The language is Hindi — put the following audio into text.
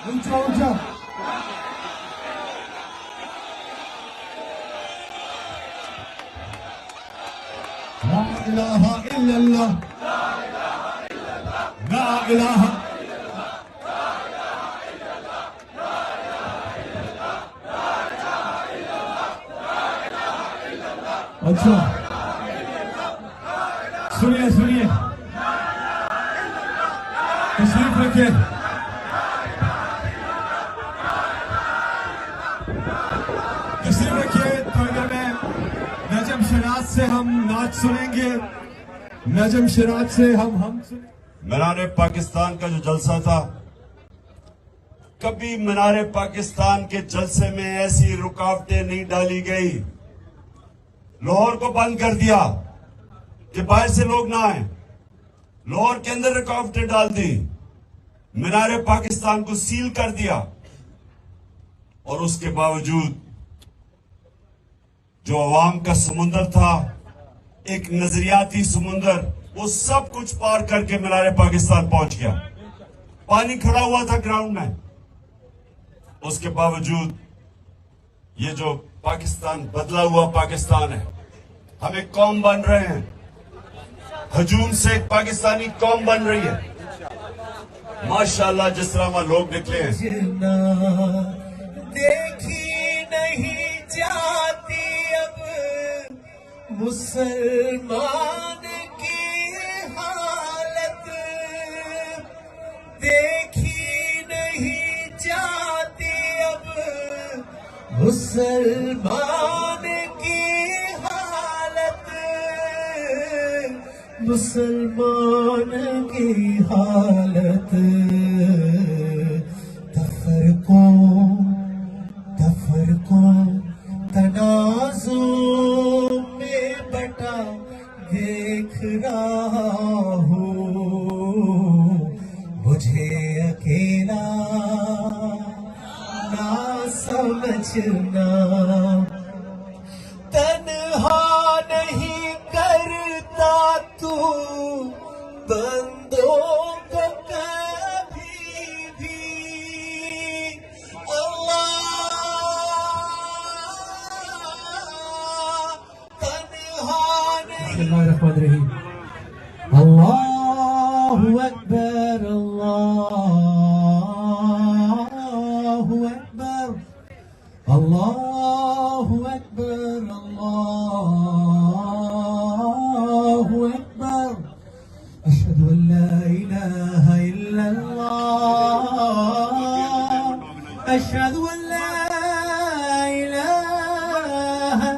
ऊंचा ऊंचा। ला इलाहा इल्लल्लाह, ला इलाहा। अच्छा सुनिए सुनिए, तशरीफ रखिए। तशरीफ रखिए। थोड़ी देर में नजम शराज से हम नाच सुनेंगे। नजम शराज से हम सुनेंगे। मीनारे पाकिस्तान का जो जलसा था, कभी मीनारे पाकिस्तान के जलसे में ऐसी रुकावटें नहीं डाली गई। लाहौर को बंद कर दिया कि बाहर से लोग ना आए, लाहौर के अंदर रुकावटें डाल दी, मीनारे पाकिस्तान को सील कर दिया। और उसके बावजूद जो अवाम का समुंदर था, एक नजरियाती समुंदर, वो सब कुछ पार करके मीनारे पाकिस्तान पहुंच गया। पानी खड़ा हुआ था ग्राउंड में। उसके बावजूद ये जो पाकिस्तान बदला हुआ पाकिस्तान है, हम एक कौम बन रहे हैं। हजूम से एक पाकिस्तानी कौम बन रही है। माशाल्लाह जिस तरह वहां लोग निकले हैं। देखी नहीं जाती अब मुसलमान की हालत, देखी नहीं जाती अब मुसलमान की हालत, मुसलमान की हालत। तफरकों तनाज़ों में बटा देख रहा हूँ, मुझे अकेला ना समझना। तन्हा नहीं करता तू बंदों को कभी भी, अल्लाह तन्हा नहीं। बिस्मिल्लाहिर्रहमानिर्रहीम। अल्लाहु अकबर, अल्लाहु अकबर, अल्लाहु अकबर, अल्लाहु अकबर। अशहदु अन ला इलाहा इल्लल्लाह, अशहदु अन ला इलाहा